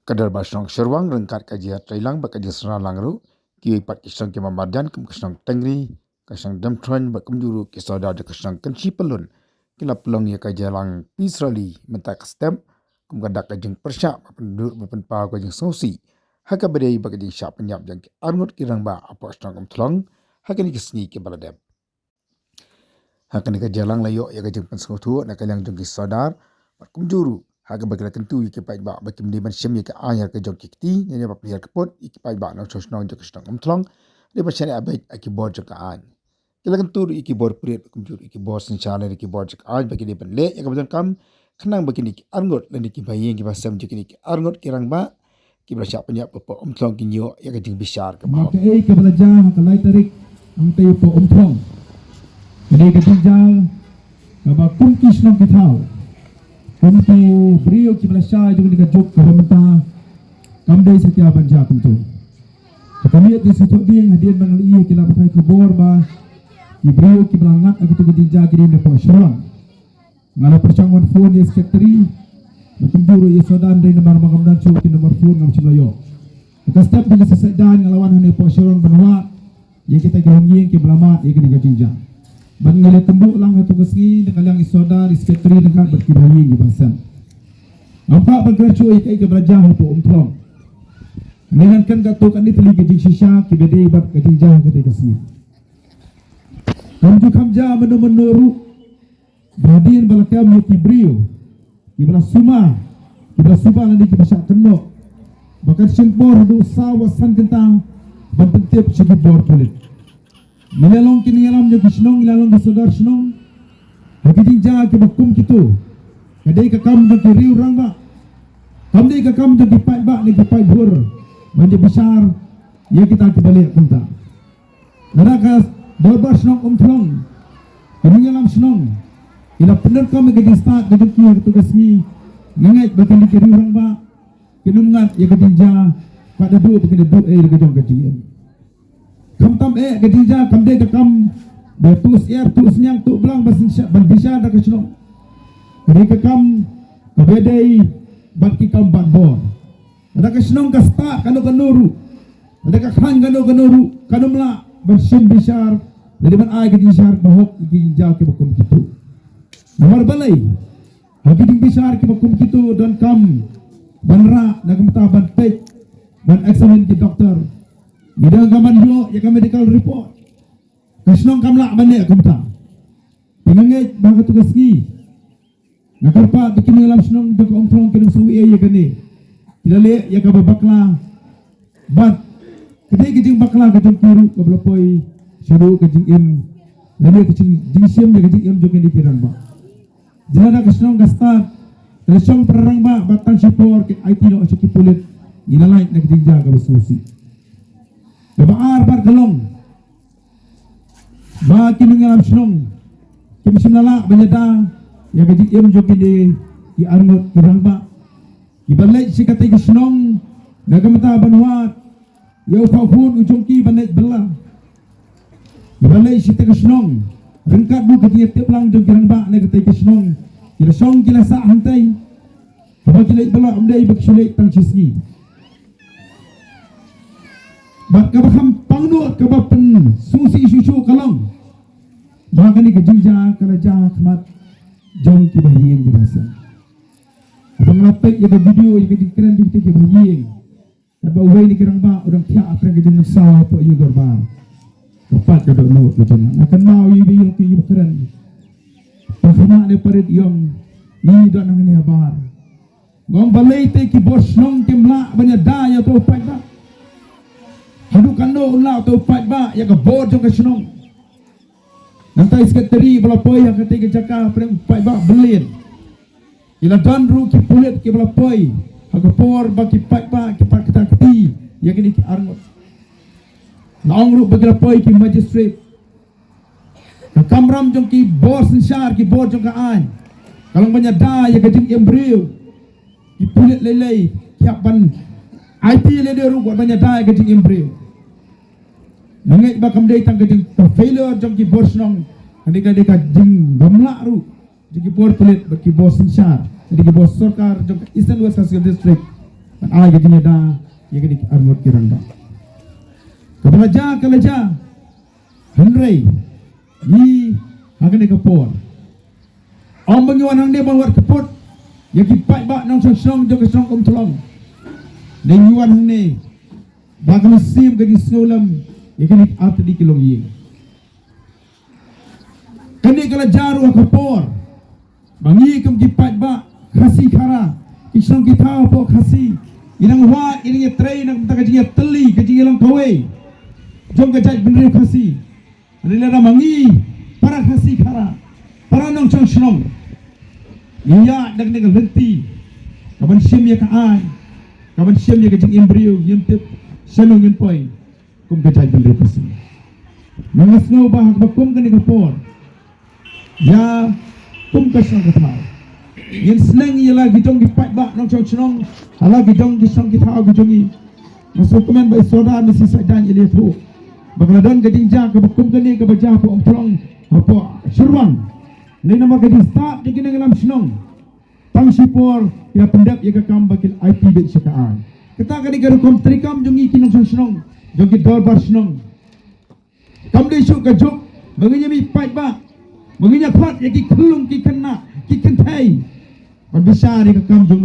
Kadar basong serwang rengkat kajiat trailang bakaji serang langru ki pat kisang ki mamarjan kem kisang tengri kisang demtron bakem juru kisada de kisang kenci pelun kila pelong ya kajalang pisrali mentak stem kem gadak kajeng persya pendur bepen pa kajeng sosi haka bedai bakaji sya penyap jang ki arngut kirang ba apa stang kem thlong haka ni kisni ki baladem haka ni kajalang layo ya kajeng pensautu na kalang jang ki sadar bakem juru haga bagla tentu iki pai ba bakim di ban syem iki ayar ke jok kiti ne ba pliar kepot iki pai ba no chosnong jok stang umtlong de ba syane abai aki bor jok an kila tentu iki bor priet kumjur iki bor senchale iki bor jok an bagi di ban le ya kabon kam khnang bagi iki arngot lan iki bayeng ki ba sam jok iki arngot kirang ba ki ba syak penyap po umtlong ki nyo ya ka jing bisar ke ba maka ke belajar kalai tarik ang tayo po umtlong ini ketinggal kaba kumkis nang kitao Kumpi beliau ki belasah juga dengan jok pemerintah kamdai setiap banja kuntu. Kami di situ dia hadiah mengali ia kila pakai kubur ba ki beliau ki belangat aku tu ketinja kiri depan syurang. Ngala percangwan phone ya sekretari makin juru ya sodan dari nomor makamdan cuk ki nomor phone ngam culayo. Ka step bila sesedan ngalawan hane po syurang benwa ya kita gihonging ki belamat ya kini ketinja. Ban ngale tembuk lang hatu kesgi nakalang isoda sekretari dekat berkibayi di bahasan. Nampak bergerak kai ke belajar hapo umtlong. Dengan kan gato kan ni teli gejing shisha ki bede bab gejing jah kate kesgi. Kamju kamja menu-menuru badin balakam yo ki brio. Ki bala suma, ki bala suba nanti ki basak kenok. Bahkan sempor hadu sawasan kentang ban pentip segi bor tulit. Milalong kinialam nyo kisnong ilalong kisodar snong hagiting jaga ke bakum kitu kadai kakam jang kiriu rang ba kamdai kakam jang kipai ba ni kipai bur manja besar ya kita kembali kunta naraka dobar snong umtlong kinialam snong ila bener kam ke start ke kier tugas ni ngangai bakan di kiriu rang ba kinungat ya kating jaga pada du ke du ke jong kajien kam tam ketinja kam de kam betus air tu senyang tu belang ban bisa dak snong kari ke kam bedai bat ki kam ban bor ada ke snong ka sta kanu kanuru ada ka khan kanu kanuru kanu mla ban sim bisar dari ban ai ketinja bahok ketinja ke bakum kitu nomor balai hagi ding bisar ke bakum kitu dan kam ban ra nak mta ban tek ban examine ki doktor Bidang kaman yo ya ka medical report. Kasnong kamla bane kumta. Pinganget baga tugas ki. Nakarpa bikin alam snong dok omtrong kinu suwi ya kani. Kilale ya ka babakla. Bat kedai kijing bakla kajing kiru ka blopoy syuru kajing im. Lalu kajing jisim ya kajing im jogen dikirang ba. Jana kasnong gasta. Lesong perang ba batan sipor ke IT no asiki pulit. Gilalait na kajing jaga basusi. Kebaar bar kalong ba kinungalam snong kim sinala banyada ya gajik im joki di ki arngot kirang ba ibalai si katay snong nagamata banwat ya upahun ujong ki banai bela ibalai si katay snong rengkat bu katiya tiap lang jong kirang ba na katay snong kila song kila sa hantay ba kila bela amdai baksulay tang sisgi Bak kabaham pangnut kabapen susi susu kalong. Bahkan ni kejuja kalaja khmat jong ki bahiyeng di bahasa. Abang lapek ya video ya keren di ki bahiyeng. Ba uway ni kirang ba orang kia apa yang kejeng saw po yu gorbar. Tepat ka do no kejeng. Akan mau yu yung ki keren. Pahama ne parit yung ni do nang ni habar. Ngom balay te ki bos nong kimla banya daya to pai ba. Hadu kano ulah atau pat ba ya ka bor jong kasnong nantai sekretari balapoy yang kata jaka prem pat ba belin ila danru ki pulit ki balapoy haga por ba ki pat ba ki pat kita keti ya kini ki arngot langru balapoy ki magistrate ka kamram jong ki bor sensar ki bor jong ka an kalau menyada ya gajing embryo ki pulit lelei ki apan IP le de ru buat menyada ya gajing embryo Nangai bakam day tang kajing failure jong ki bor snong adika dika jing bamla ru jing ki bor pelit baki bor sensar adika bor sorkar jong Eastern West Kasih District Ai gadinya da ya gadi armut kiranda. Kalaja Henry ni hagane kapor. Om bangwan hang dia bawat kapot. Ya ki pai ba nang song jo kesong om tolong. Ning yuan hang ni bagang sim gadi solam ya gadi at di kilong yi. Kani kala jaru kapor. Bangi kem ki pai ba khasi khara. Isong ki thao po khasi. Inang wa ining train nang ta kajing teli kajing lang kawe. Jom kajai bener khasi. Adila mangi para khasi khara. Para nong chong shnong. Iya dag nega lenti. Kaban sim ya ka ai. Kaban sim ya kajing embryo yem tip sanong yun point. Kum kajai bener khasi. Mangas no ba kum kani kapor. Ya kum kasang kathao. Yang senang ialah gijong dipat bak nong chong chnong hala gijong gisong kita gijongi masuk kemen bai soda mesti sadan ile tu bagladan gajing ja ke bakum gani ke baja po omprong apa syurwan ni nama gajing start digin ngalam chnong tang sipor ya pendap ya kam bakil IP bet sekaan kita kani garu kom trikam jongi kinong chong chnong jongi dorbar chnong kam de syuk gajok banginya mi pat bak banginya phat ya ki khulung ki kena ki kentai Pan besar dia kam jong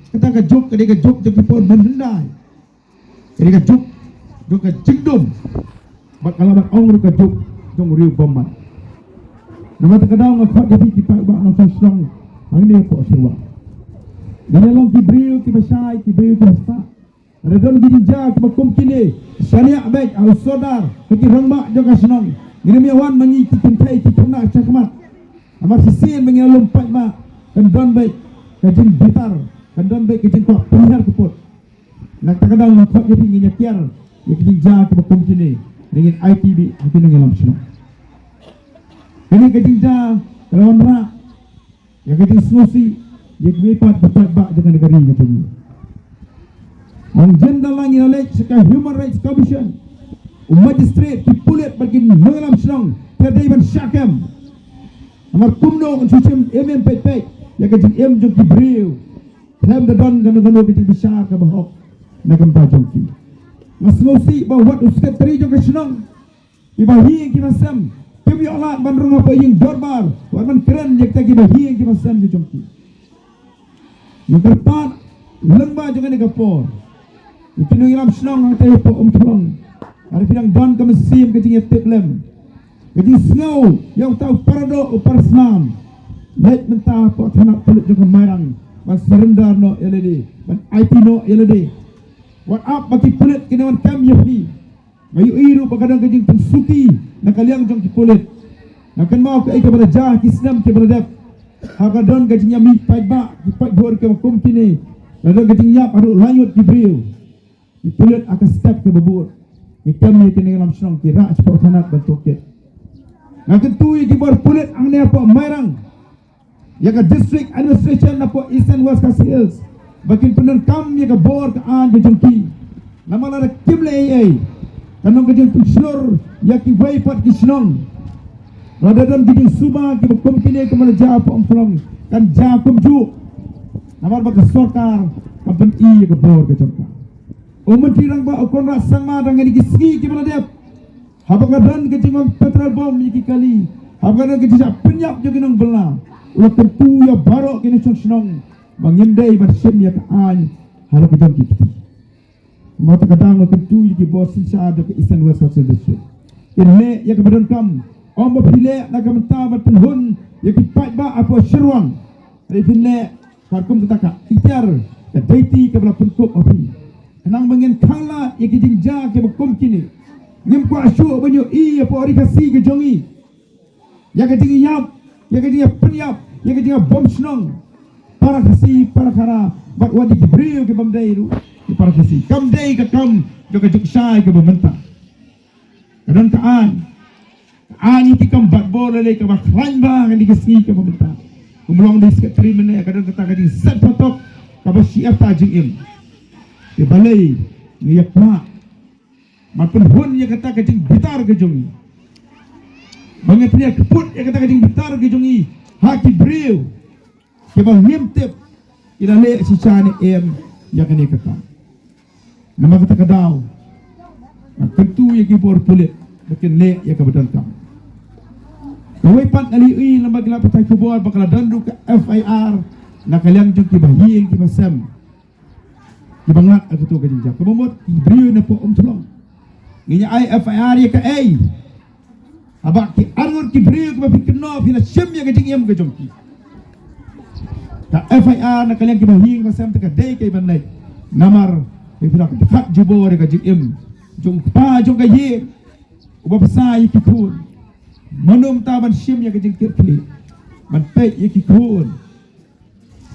kata ka jok dia ka jok jok pun mendai. Dia ka jok ka jingdum. Bak kala bak ong ka jok jong riu bombat. Nama ta kadang ngak dia pi pai bak nang song. Ang dia po sewa. Dia long ki briu ki basai ki briu ki sta. Redon gi ja ki bakum kini. Syariah baik au sodar ki rangba jok ka senong. Ini miawan mangi ki kentai ki kena cakmat. Amar sisen mangi lompat ma. Kendon baik kajing bitar, kendon baik kajing kuat pelihar keput. Nak tak kadang nak kuat jadi nginya kiar, ya kajing jah ke bakum kini dengan ITB mungkin dengan lam senang. Ini kajing jah kalau nak, ya kajing susi, ya kebepat berpat bak dengan negara ini macam ni. Ang jenda langit alek sekai Human Rights Commission, magistrate dipulit bagi mengalam senang terdewan syakam. Amar kumno unsucim pet. Ya kajing jong ki briu tham da don gano kajing besar ka bahok na kampa jong ki mas ngosi ba wat uskat tri jong ka senong iba hi ki masam kim yo la ban rung apa ying dorbar wa man keren yak ta ki ba hi ki masam jong ki yung karpat lengba jong ni kapor ikinu ilam senong ang tayo po tolong ari pinang don ka masim kajing yetip lem kajing snow yang tahu parado o parsnam Naik mentah pot hanak pelut juga marang mas serendar no LED man IT no LED what up bagi pelut kena wan kam yapi mayu iru pakadang kajing pensuki nak kaliang jong ki pelut nak kan mau ke kepada jah kisnam ke beradab harga don kajing yami pai ba ki pai bor ke hukum kini lalu kajing yap aru lanjut ki brio ki pelut akan step ke bebur ikam ni kena dalam senang ki rak pot hanak bentuk ke nak ketui ki bor pelut ang ne apa marang ya ka district administration na po Eastern West Coast Hills bakin penun kam ya ka bor ka an ke jongki nama la kimle ai kanong ka jong slur ya ki way pat ki snong rada don ki suba ki kum kini ke mana ja po omplong kan ja kum ju nama ba ka sorkar ka ben i ya ka bor ka jongka o menteri rang ba okon ra sang ma dang ki ski ki mana dep habang dan ke jong petrol bom ki kali habang ke jap penyap jo kinong bela ulah tentu ya barok kini senang mengindai bersim ya kaan harap kita kita mata kadang tentu ya bos sisa ada ke Eastern West Coast District ini ya kemudian kam om bapile nak mentah berpenhun ya kipat ba apa serwang hari ini karkum ketaka ikhtiar dan daiti ke belah penkup api kenang mengin kala ya kijing ja ke bekum kini ngim ku asyuk banyu i apa ori kasi ke jongi ya kijing yap ya kijing penyap ya kijing bom senang para kasi para kara bak wadi kibriu ke bamdai ru para kasi kam dai ke kam joka juk sai ke bementah kadang kaan itu kam bak bor le ke bak lanba kan dikasi ke bementah kumulong di sekat trimene kadang kata kajing set potok ka ba siap ta jing im ke balai ni ya pa mapun hun ya kata kajing bitar ke jongi banget dia keput ya kata kajing bitar ke jongi haki briu ke bang himtip ila le si chane em ya kini kata nama kata kadau kentu ya kibor kulit makin le ya kebetulan kam kawai pat nali lembaga lapatai kubor bakal dandu ke FIR na kaliang jong kibahing kibasem kibanglat aku tu kajinja kebomot brio na po tulong nginya ai FIR ya ka ai abak ki arngon ki brio kibapikno pila sem ya kajing yam kajong ki ta FIR na kaliang kibahing kibasem ta kadai kay banai namar pila ka jubor kajing yam jong pa jong kaye ubapsai kikun manum taban sim ya kajing kirkli man pet ya kikun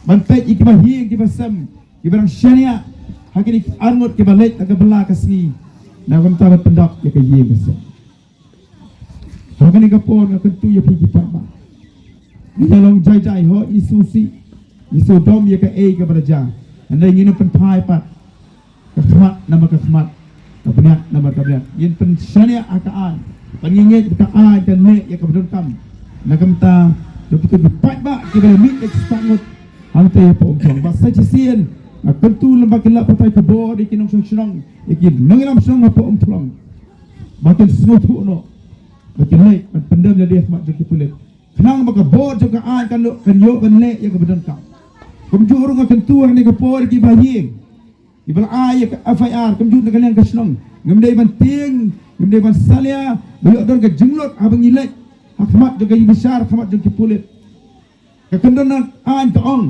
man pet ya kibahing kibasem kibarang syariah hakini arngot kibalik agak belah kasih na kam tabat pendak ya kaye kasem hakini kapon akan tu ya pigi pamba ni long jai jai ho isusi isu dom ya ka e ka beraja anda ingin penpai pat kekhmat nama kekhmat kabniat nama kabniat yin pen syariah akaan pengingit akaan kan ne ya kabdon kam na kam ta do kita dipat ba kibala mit ekstangot hante ya pom chong ba sa chisien akan tu lembaga lapatai kubor di kinong syong ikin nangam syong apa tulong makin snotu no makin naik pendam jadi ahmad joki pulit kenang baka bor joka an kan lo kan yo kan le ya kabdon kam kumjurung akan tu ni kubor ki baying ibal ay ka FIR kumjur na kalian kasnong ngamdai ban ting ngamdai ban salia bayok don ka jenglot abang ilek ahmad joka besar ahmad joki pulit kekendonan an kaong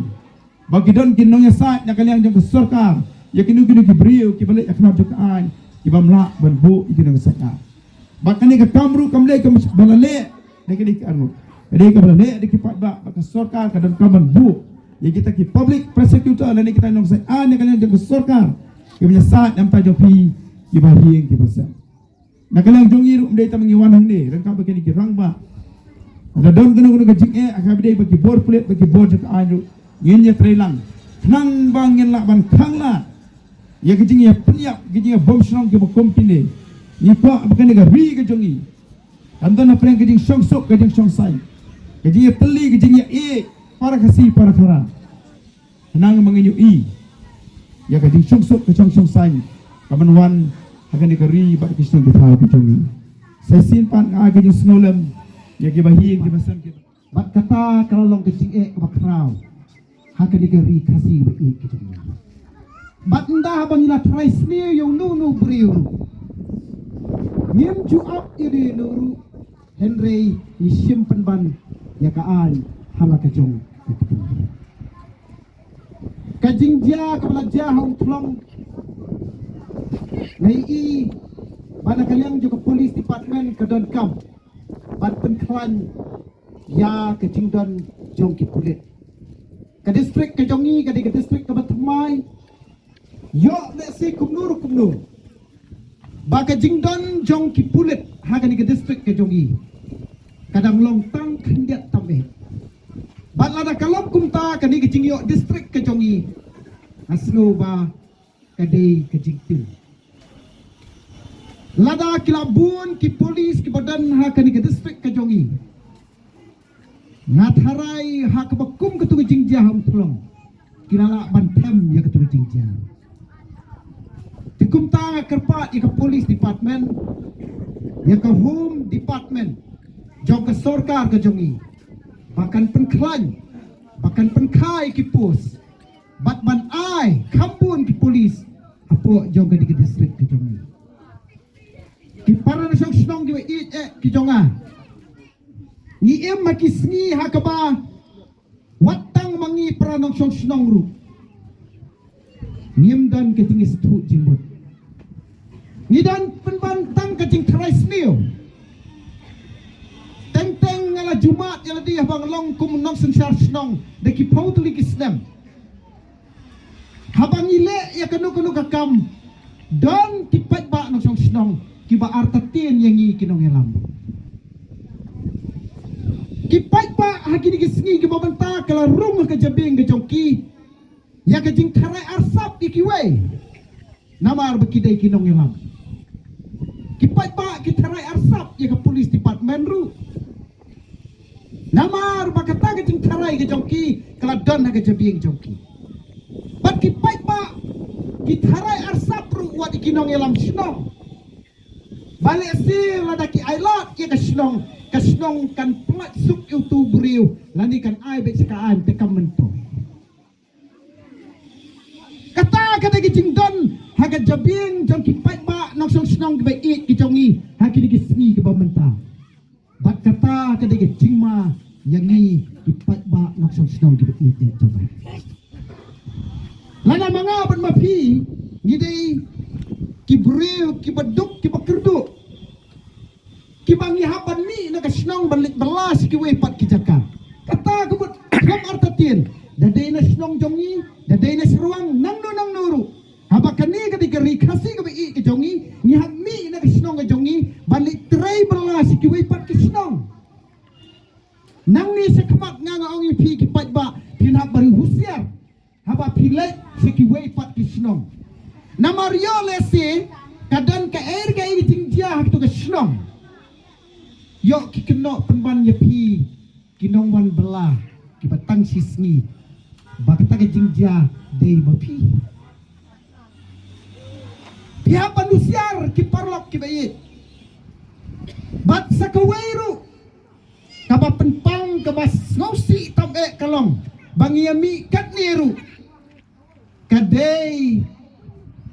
bagi don kinong ya saat na kalian jong kesorkar ya kinu brio ki balik aknab jok an ki bamla ban bu ikinong sakar bakani ka kamru kamle ka balale de kini ka anu de ka balale de ki pat ba ka sorkar ka don kaman bu ya kita ki public prosecutor dan kita nong sai an ya kalian jong kesorkar ki punya saat nam ta jong pi ki bahing ki pasal na kalian jong iru de ta mengiwan hang de dan ka bakani ki rangba ada don kena ka jing akabde bagi bor pulit bagi bor jok an yin ya trelang nang bang yin la ban khang la ya kijing ya peniap kijing ya bom shrong ke bokom pinde ni pa bukan ga ri ke jongi anton na preng kijing song sok kijing song sai kijing ya teli kijing ya e para kasi para khara nang manginyu i ya kijing song sok ke song sai kaman wan akan ga ri ba kisong ke phao ke jongi sai sin pan a kijing snolem ya ke bahi ke basam ke bat kata kalau long kijing e ke bakrau haka digari kasih baik kita ni. Batenda bangila trais ni yung nunu brio. Nim juap ini nuru Henry isim penban ya kaan halakajong. Kajing dia kepala jahong tulong. Nai pada kalian juga polis department kedon kam. Bat penklan ya kajing don jongki kulit. Ke distrik ke jongi ke distrik ke Batamai yo lesi kumnur baka jingdon jong ki pulit haga ni ke distrik ke jongi kadang long tang kendiat tambe balada kalom kumta ke ni ke jingyo distrik ke jongi asno ba ke ke jingtil lada kilabun ki polis ki badan haga ni ke distrik ke jongi ngatharai hak bakum ketua jingjah tulong kilala bantem ya ketua jingjah dikum ta kerpat ya ke police department ya ke home department jong ke sorkar ke jongi bahkan penklan bahkan penkai ki pos bat ban ai kampun ki polis apo jong ke distrik ke jongi ki para na syong ki ki jonga ni em makisni hakaba watang mangi pranong syong snong ru ngim dan keting stu jimbut ni dan penbantang keting trais niu teng ngala jumat yala dia bang long kum nong sensar snong de ki pautli ki snem habang ile ya kanu kakam dan ki pat ba nong syong snong ki ba artatin yang i kinong elam kipai pa hakini kisngi ke babanta kala rung ke jabing ke jongki ya ke jing tarai arsap ikiwe namar bekidai kinong elam kipai pa ki tarai arsap ya ke polis department ru namar bakata ke jing tarai ke jongki kala don ke jabing jongki bat kipai pa Gitarai arsap ru wat ikinong elam snong. Balik si ladaki ailot ke snong. Kasnong kan plat suk tu beriu. Lani kan ai bek sekaan tekam mentong. Kata kata gicing don haga jabing jong ki pai ba nok song snong ke bek ki jongi ha ki ki sni ke ba mentang. Bat kata kata gicing ma yangi ki pai ba nok song snong ke bek te jong. Lana manga ban mapi ngidei ki beriu ki baduk ki bakerdu. Ki bangi haban ni nak snong balik belas ki we pat ki jakar. Kata kebut kam artatin. Dadai na snong jongi, dadai na seruang nang nuru. Haba kani kadi geri kasi ke bi ke jongi, ni hami nak snong ke jongi, balik tray belas ki we pat ki snong. Nang ni sekmat nganga ongi pi ki pat ba, pin hab baru husiar. Haba pilek ki we pat ki snong. Namario lesi kadan ka air ka ini tingjah tu ke snong. Yok ki kenok penban ya pi kinong wan belah ki batang sisngi bakta ke jingja dei mapi pihak manusiar ki parlok ki bayi bat sakawairu kaba penpang kaba ngosi tam kalong bangi ami kat niru kadei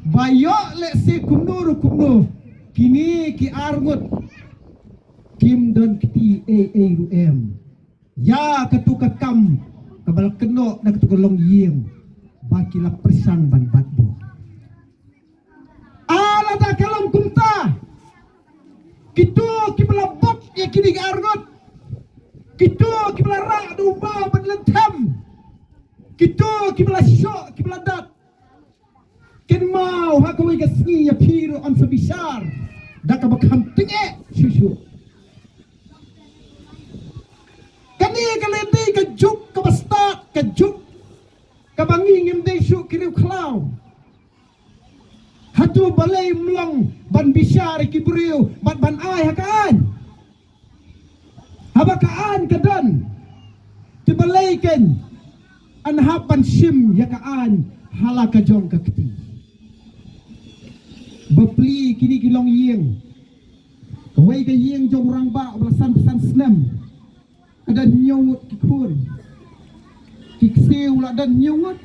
bayok le se kumnuru kini ki arngut Kim dan kiti ru ya ketuka kam kabal keno nak ketuka long yeng bakilah persang ban batbo ala da kalong kumta kitu kibla bok ya kini argot kitu kibla ra du ba ban lentam kitu kibla syok kibla dat ken mau hakoi gasni ya piru am sabisar dak bakam tenge syushu kani kaledi kejuk kebastat kejuk kebangi ngimdei syuk kiriu klau hatu balai melong ban bisyar kibriu ban ai hakaan habakaan kadan tibalaiken anhapan sim yakaan halaka jong kakti bepli kini kilong yeng kawai ke yeng jong orang ba belasan pesan senam ada nyawut kikun kiksiu lah dan nyawut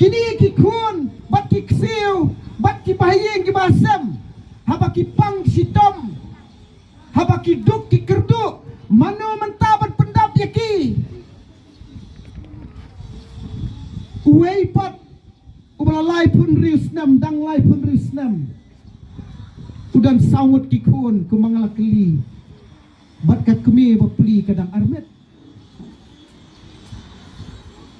kini kikun bat kiksiu bat kibahayeng kibasam haba kipang sitom haba kiduk kikerdu mano mentabat pendap yaki uwei pat ubalalai pun riusnam danglai pun riusnam udan sawut kikun kumangalakeli bat kat kemi bapli kadang armet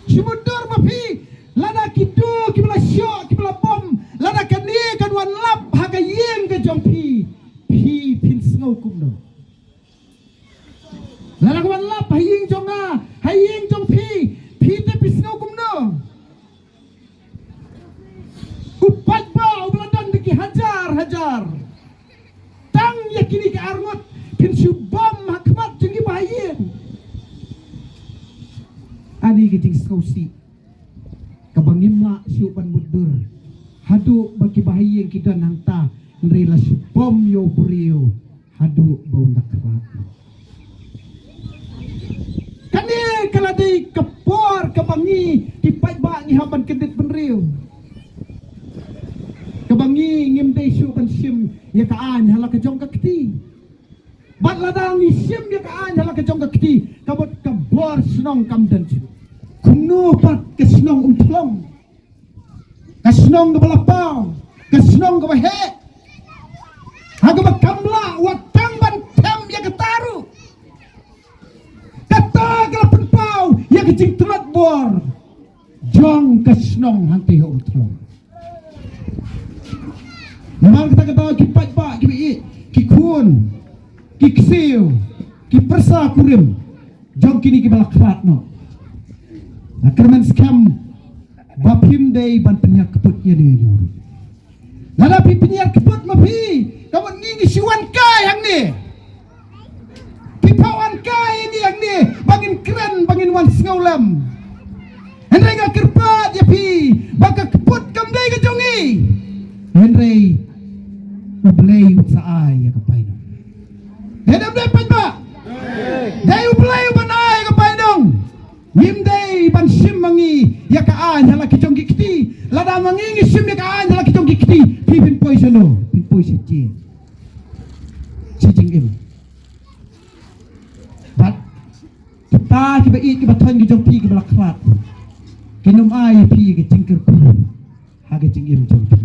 Simudur mapi lada kitu kibla syok kibla bom lada kani kan wan lap haga yeng ke jompi pi pin sngau kumno lada wan lap hayeng jonga hayeng jompi pi te pin sngau kumno upat ba ubladan deki hajar tang yakini ke arngot pin subam hakmat jengi bayin ani giting skausi kabangimla syuban mudur hadu bagi bahayen kita nangta nrela subam yo brio hadu bau nakra kani kaladai kepor kabangi kipai ba ni haban kedit penriu kabangi ngimdei syuban sim ya kaan halaka jong kakti bat ladang isim ya kaan halaka jong kakti kabot kabor senong kamdan kuno pat kesnong umplong kesnong kebalapau kesnong kebahe hagama kamla watang ban tem ya ketaru kata kelapan pau ya kecing telat bor jong kesnong hanti umplong memang kita kata kipat pak kibi kikun kiksiu kipersa kurim jong kini kibalakrat no kerman skam bapim day ban penyak keput ya ni lada pi penyak keput mapi kawan ngingi siwan kai yang ni pipawan kai ini yang ni bangin keren bangin wan sengaulam henrenga kerpat ya pi baka kaput kamday ka jongi Henry ublay sa ay kapay no Dedam depan ba Day ublay banay kapay no Nimday ban simmangi yakaan hala kitong gikti lada mangingi sim yakaan hala kitong gikti pipin poison no pin poison chi im but kita kiba i kiba thon gi jong pi kiba laklat kinum ai pi gi jingker pi ha gi jing im jong pi